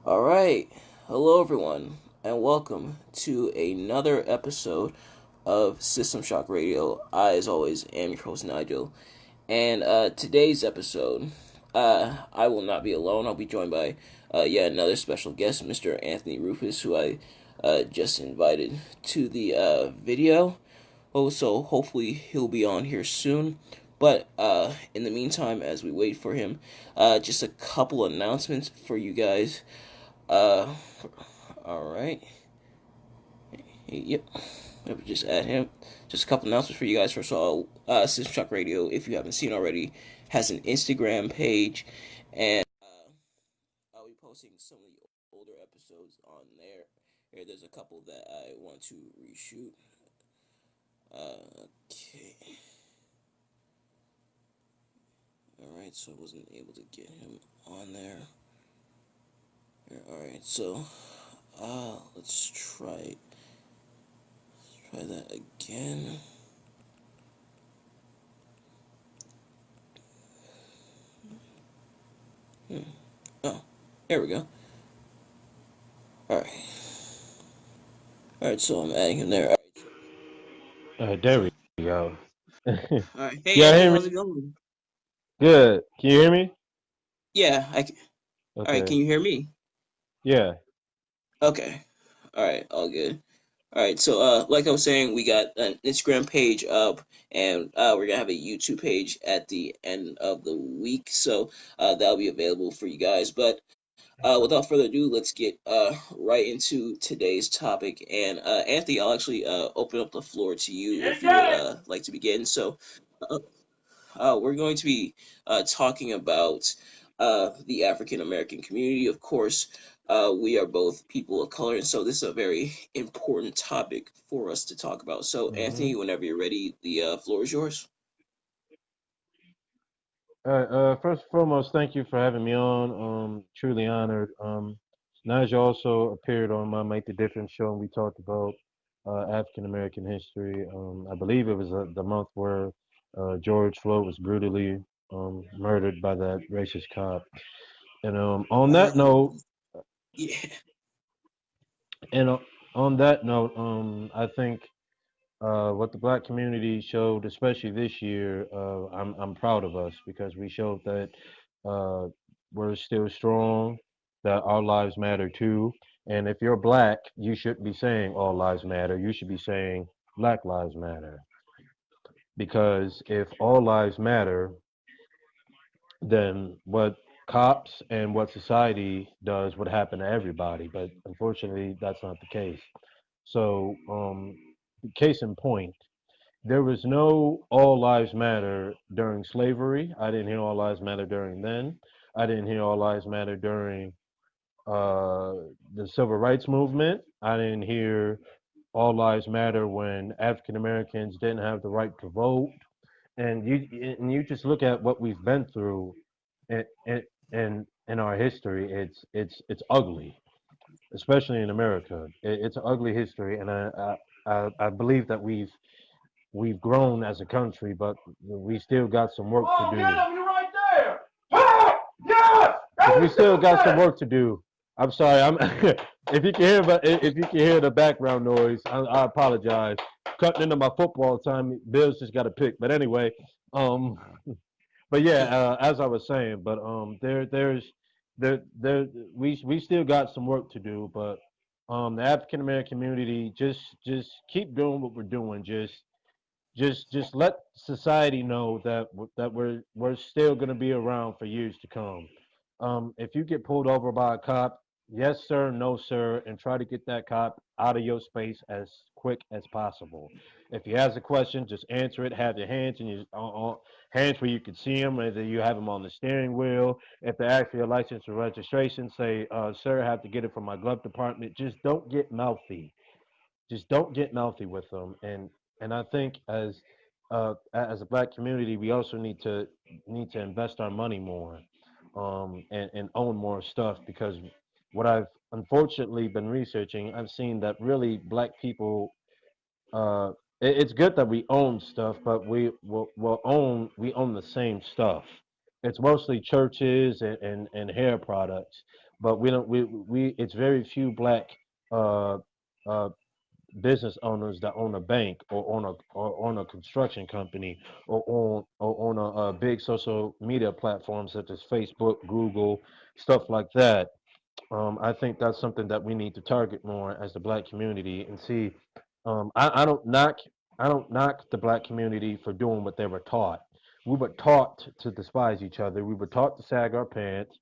All right. Hello, everyone, and welcome to another episode of System Shock Radio. I, as always, am your host, Nigel. And today's episode, I will not be alone. I'll be joined by yet another special guest, Mr. Anthony Rufus, who I just invited to the video. Oh, so hopefully he'll be on here soon. But in the meantime, as we wait for him, just a couple announcements for you guys. Uh, all right. Yep. Let me just add him. Just a couple announcements for you guys. First of all, System Shock Radio, if you haven't seen already, has an Instagram page, and I'll be posting some of the older episodes on there. There's a couple that I want to reshoot. Okay. All right. So I wasn't able to get him on there. All right. So, let's try that again. Oh, there we go. All right. All right, so I'm adding him there. All right, There so we go. all right. Hey, Y'all Anthony, hear how's it me? going? Good. Can you hear me? Yeah, all right. Okay. Can you hear me? Yeah. Okay. All right. All good. All right. So, like I was saying, we got an Instagram page up, and we're gonna have a YouTube page at the end of the week. So, that'll be available for you guys. But without further ado, let's get right into today's topic. And Anthony, I'll actually open up the floor to you if you would like to begin. So, uh, we're going to be talking about the African American community. Of course, we are both people of color, and so this is a very important topic for us to talk about. So, hmm Anthony, whenever you're ready, the floor is yours. All right. First and foremost, thank you for having me on. Truly honored. Nigel also appeared on my Make the Difference show, and we talked about African American history. I believe it was the month where George Floyd was brutally murdered by that racist cop. And on that note, Yeah. and on that note, I think what the black community showed, especially this year, I'm proud of us because we showed that uh, we're still strong, that our lives matter too. And if you're black, you shouldn't be saying all lives matter. You should be saying Black Lives Matter. Because if all lives matter, then what cops and what society does would happen to everybody. But unfortunately, that's not the case. So, case in point, there was no all lives matter during slavery. I didn't hear all lives matter during then. I didn't hear all lives matter during uh, the civil rights movement. I didn't hear all lives matter when African Americans didn't have the right to vote. And you just look at what we've been through in our history. It's ugly, especially in America. It's an ugly history, and I believe that we've grown as a country, but we still got some work to Oh, do. get him! You're right there. Ah, yes, We that's still got some stupid. work to do. I'm sorry. I'm if you can hear if you can hear the background noise, I apologize. Cutting into my football time, Bills just got a pick. But anyway, um, but yeah, as I was saying, but there we still got some work to do. But the African American community just keep doing what we're doing. Just let society know that we're still going to be around for years to come. If you get pulled over by a cop, yes sir, no sir, and try to get that cop out of your space as quick as possible. If he has a question, just answer it. Have your hands in your hands where you can see him, whether you have him on the steering wheel. If they ask for your license or registration, say, "Sir, I have to get it from my glove department." Just don't get mouthy. Just don't get mouthy with them. And I think as a black community, we also need to invest our money more, and own more stuff because what I've unfortunately been researching, I've seen that really black people. Uh, it's good that we own stuff, but we own the same stuff. it's mostly churches and hair products, but we don't we it's very few black uh, uh, business owners that own a bank or own a construction company or on a big social media platform such as Facebook, Google, stuff like that. I think that's something that we need to target more as the black community and see. I don't knock the black community for doing what they were taught. We were taught to despise each other. We were taught to sag our pants.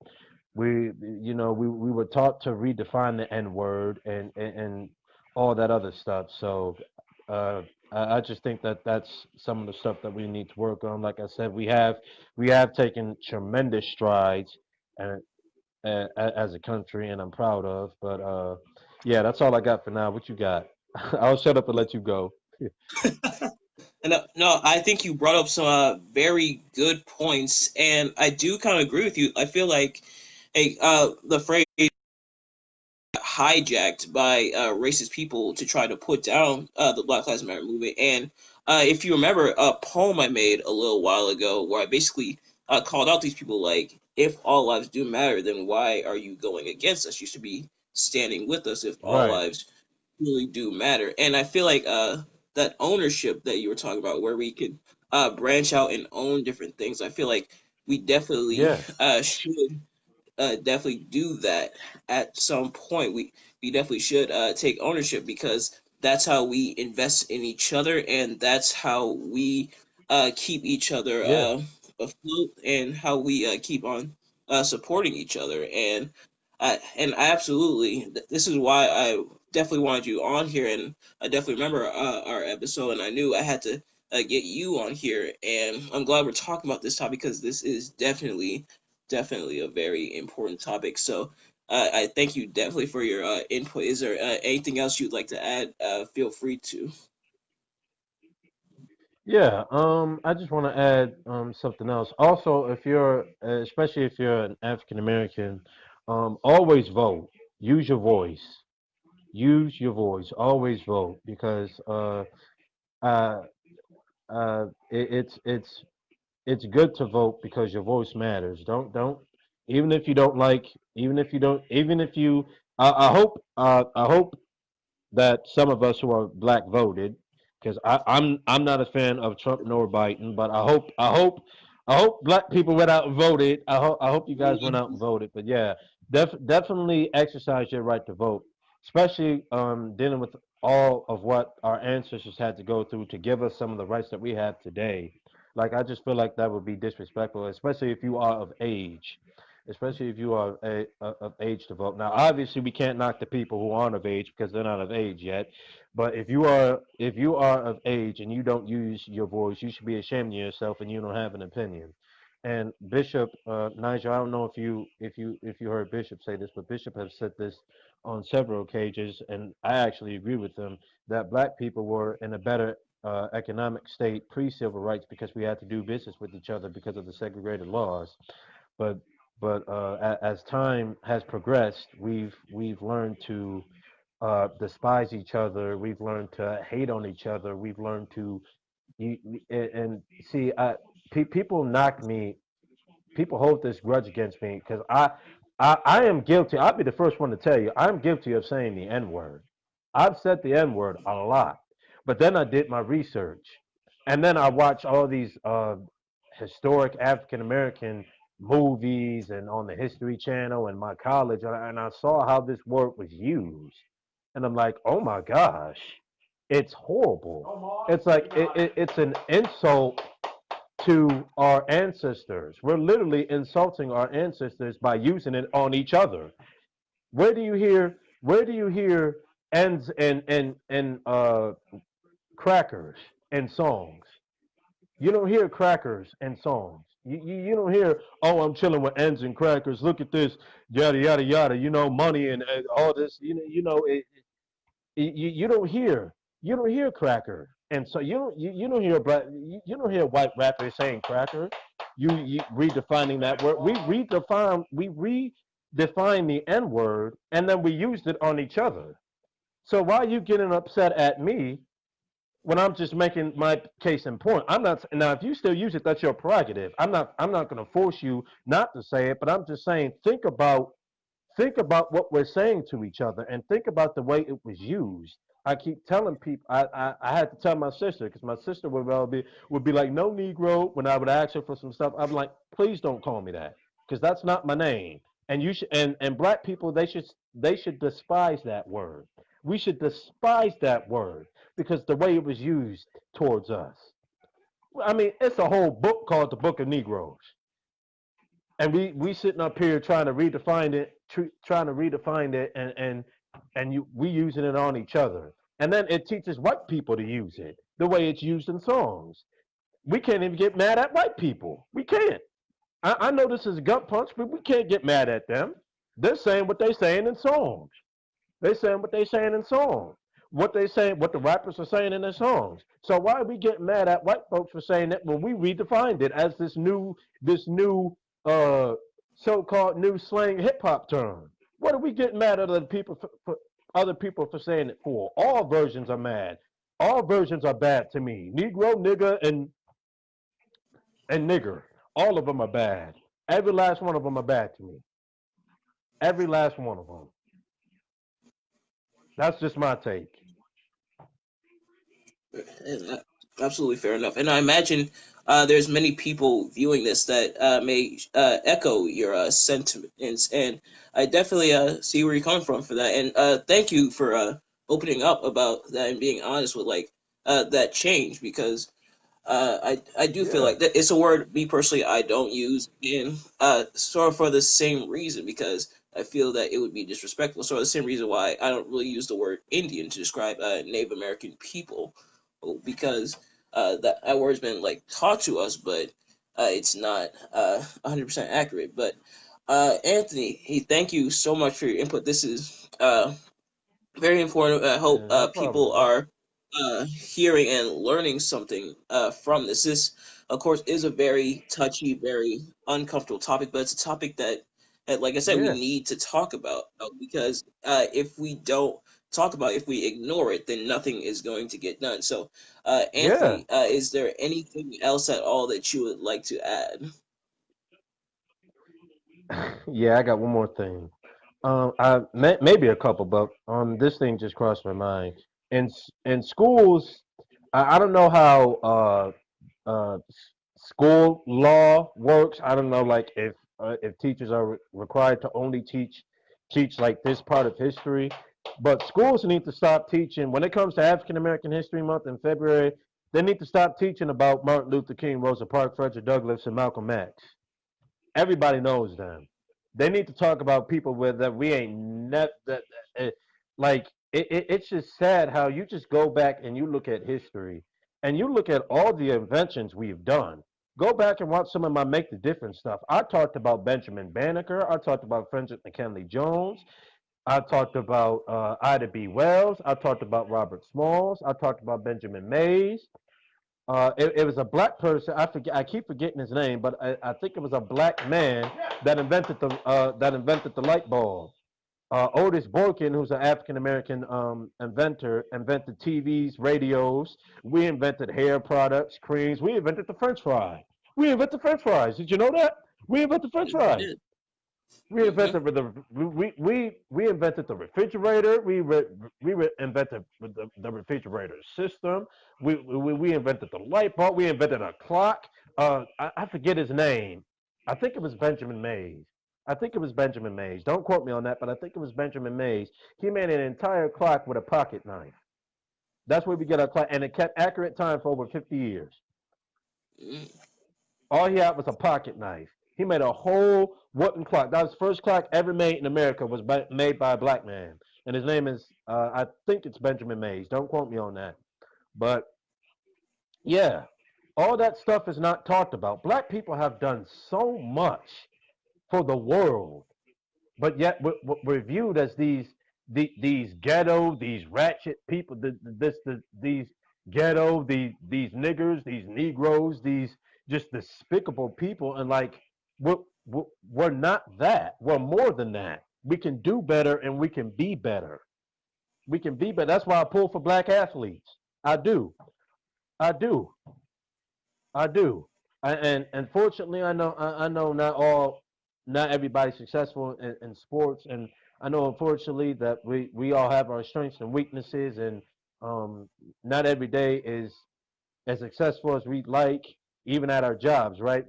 We were taught to redefine the N word and all that other stuff. So uh, I just think that that's some of the stuff that we need to work on. Like I said, we have taken tremendous strides, and as a country, and I'm proud of. But yeah, that's all I got for now. What you got? I'll shut up and let you go. And no, I think you brought up some very good points, and I do kind of agree with you. I feel like the phrase hijacked by racist people to try to put down the Black Lives Matter movement. And if you remember a poem I made a little while ago, where I basically called out these people like, if all lives do matter, then why are you going against us? You should be standing with us if all Right. lives really do matter. And I feel like that ownership that you were talking about, where we could branch out and own different things, I feel like we definitely Yes. should definitely do that at some point. We definitely should take ownership, because that's how we invest in each other, and that's how we keep each other Yeah. afloat, and how we keep on supporting each other. And I absolutely, this is why I definitely wanted you on here, and I definitely remember our episode, and I knew I had to get you on here, and I'm glad we're talking about this topic, because this is definitely a very important topic. So I thank you definitely for your input. Is there anything else you'd like to add? Feel free to. Yeah. I just want to add something else. Also, if you're, especially if you're an African American, always vote. Use your voice. Use your voice. Always vote because uh, it's good to vote because your voice matters. Don't even if you don't like, even if you don't, even if you. I hope that some of us who are black voted because I'm not a fan of Trump nor Biden, but I hope black people went out and voted. I hope you guys went out and voted. But yeah, definitely exercise your right to vote, especially dealing with all of what our ancestors had to go through to give us some of the rights that we have today. Like I just feel like that would be disrespectful, especially if you are of age, especially if you are of age to vote. Now, obviously, we can't knock the people who aren't of age because they're not of age yet. But if you are of age and you don't use your voice, you should be ashamed of yourself and you don't have an opinion. And Bishop Nigel, I don't know if you heard Bishop say this, but Bishop has said this on several occasions, and I actually agree with him that black people were in a better economic state pre-civil rights because we had to do business with each other because of the segregated laws. But as time has progressed, we've learned to despise each other. We've learned to hate on each other. We've learned to and see. People knock me. People hold this grudge against me because I am guilty. I'll be the first one to tell you I'm guilty of saying the N word. I've said the N word a lot, but then I did my research, and then I watched all these historic African American movies and on the History Channel and my college, and I saw how this word was used, and I'm like, oh my gosh, it's horrible. Come on, It's like tonight. it's an insult to our ancestors. We're literally insulting our ancestors by using it on each other. Where do you hear ends and crackers in songs? You don't hear crackers in songs. You don't hear, oh, I'm chilling with ends and crackers. Look at this, yada yada yada. Money and all this. You don't hear cracker, and so you don't hear you don't hear white rappers saying cracker. You redefining that word. We redefine the N word, and then we used it on each other. So why are you getting upset at me when I'm just making my case in point. I'm not now. If you still use it, that's your prerogative. I'm not going to force you not to say it. But I'm just saying, think about what we're saying to each other, and think about the way it was used. I keep telling people. I had to tell my sister because my sister would be like, no Negro. When I would ask her for some stuff, I'm like, please don't call me that because that's not my name. And you should and black people, they should despise that word. We should despise that word because the way it was used towards us. I mean, it's a whole book called the Book of Negroes, and we sitting up here trying to redefine it, and we using it on each other, and then it teaches white people to use it the way it's used in songs. We can't even get mad at white people. We can't. I know this is a gut punch, but we can't get mad at them. They're saying what they're saying in songs. They're saying what they're saying in songs. What they saying, what the rappers are saying in their songs. So why are we getting mad at white folks for saying that when we redefined it as this new uh so-called new slang hip hop term? What are we getting mad at other people for saying it for? All versions are mad. All versions are bad to me. Negro, nigger, and nigger. All of them are bad. Every last one of them are bad to me. Every last one of them. That's just my take. And, absolutely fair enough. And I imagine there's many people viewing this that may echo your sentiments, and I definitely see where you're coming from for that. And thank you for opening up about that and being honest with like that change because I do feel Yeah. like that it's a word me personally I don't use in sort of for the same reason because I feel that it would be disrespectful. So the same reason why I don't really use the word Indian to describe Native American people because that word's been like taught to us, but it's not 100% accurate. But Anthony, thank you so much for your input. This is very informative. I hope Yeah, no problem, people bro. are hearing and learning something from this. This, of course, is a very touchy, very uncomfortable topic, but it's a topic that like I said, we Yes. need to talk about because if we don't talk about it, if we ignore it, then nothing is going to get done. So, Yeah. Anthony, is there anything else at all that you would like to add? Yeah, I got one more thing. Maybe a couple, but this thing just crossed my mind. In schools, I don't know how school law works. I don't know, like if teachers are required to only teach like this part of history, but schools need to stop teaching when it comes to African American History Month in February. They need to stop teaching about Martin Luther King, Rosa Parks, Frederick Douglass, and Malcolm X. Everybody knows them. They need to talk about people with that we ain't like it's just sad how you just go back and you look at history and you look at all the inventions we've done. Go back and watch some of my Make the Difference stuff. I talked about Benjamin Banneker. I talked about Frederick McKinley Jones. I talked about Ida B. Wells. I talked about Robert Smalls. I talked about Benjamin Mays. It was a black person. I forget. I keep forgetting his name, but I think it was a black man that invented the light bulb. Otis Borkin, who's an African American inventor, invented TVs, radios. We invented hair products, creams. We invented the French fry. We invented French fries. Did you know that? We invented French Yes, we fries. did. We Hmm. invented we invented the refrigerator. Invented the refrigerator system. We invented the light bulb. We invented a clock. I forget his name. I think it was Benjamin Mays. I think it was Benjamin Mays. Don't quote me on that, but I think it was Benjamin Mays. He made an entire clock with a pocket knife. That's where we get our clock, and it kept accurate time for over 50 years. All he had was a pocket knife. He made a whole wooden clock. That was the first clock ever made in America. Was made by a black man, and his name is I think it's Benjamin Mays. Don't quote me on that. But yeah, all that stuff is not talked about. Black people have done so much for the world, but yet we're viewed as these ghetto, these ratchet people, these ghetto, these niggers, these Negroes, these just despicable people, and like we're, we're not that. We're more than that. We can do better, and we can be better. We can be better. That's why I pull for black athletes. I do. I do. I do. And fortunately, I know not everybody's successful in sports, and I know unfortunately that we all have our strengths and weaknesses, and um, not every day is as successful as we'd like, even at our jobs, right?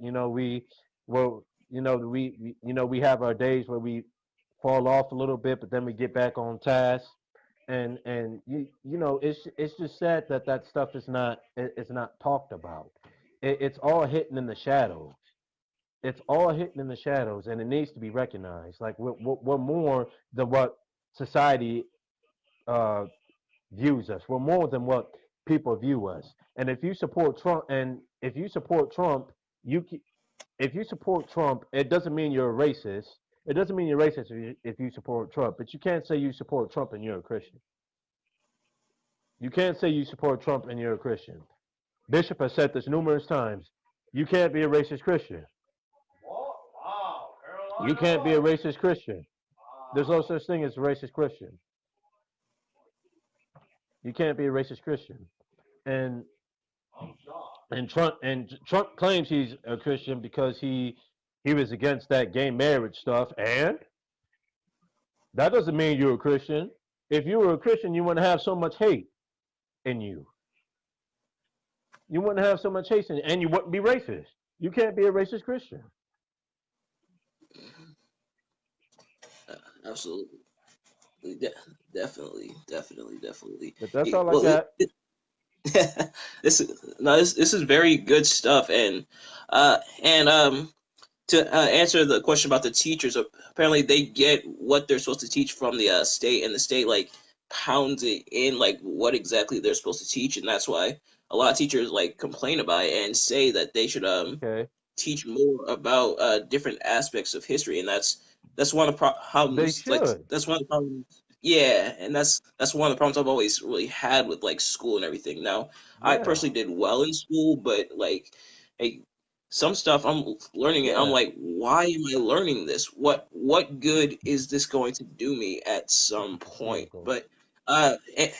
Well, we have our days where we fall off a little bit, but then we get back on task, and it's just sad that that stuff is it's not talked about. It's all hidden in the shadows. It's all hidden in the shadows, and it needs to be recognized. Like we're more than what society uh, views us. We're more than what people view us. And if you support Trump, you if you support Trump, it doesn't mean you're a racist. It doesn't mean you're racist if you support Trump, but you can't say you support Trump and you're a Christian. You can't say you support Trump and you're a Christian. Bishop has said this numerous times. You can't be a racist Christian. What? Wow, You can't be a Carolina. racist Christian. There's no such thing as a racist Christian. You can't be a racist Christian. And I'm shocked. Trump claims he's a Christian because he was against that gay marriage stuff, and that doesn't mean you're a Christian. If you were a Christian, you wouldn't have so much hate in you. You wouldn't have so much hate in you, and you wouldn't be racist. You can't be a racist Christian. Absolutely. De- definitely. But that's all I Well, got. this is very good stuff, and to answer the question about the teachers, apparently they get what they're supposed to teach from the state, and the state like pounds it in like what exactly they're supposed to teach, and that's why a lot of teachers like complain about it and say that they should Okay, teach more about different aspects of history, and that's one of the they problems. Like should. that's one of the problems. Yeah, and that's one of the problems I've always really had with like school and everything. Now, I Yeah, personally did well in school, but like, hey, some stuff I'm learning it. I'm yeah. like, why am I learning this? What good is this going to do me at some point? Cynical. But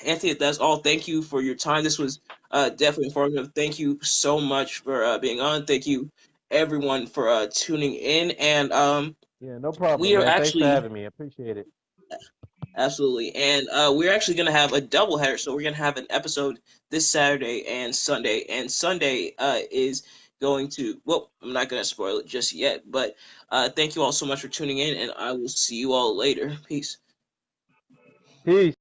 Anthony, that's all. Thank you for your time. This was definitely informative. Thank you so much for being on. Thank you everyone for tuning in, and Yeah, no problem, we are man. Thanks for actually having me. I appreciate it. absolutely, and we're actually gonna have a double header. So we're gonna have an episode this Saturday and Sunday, and Sunday is going to, well, I'm not gonna spoil it just yet, but thank you all so much for tuning in, and I will see you all later. Peace. Peace.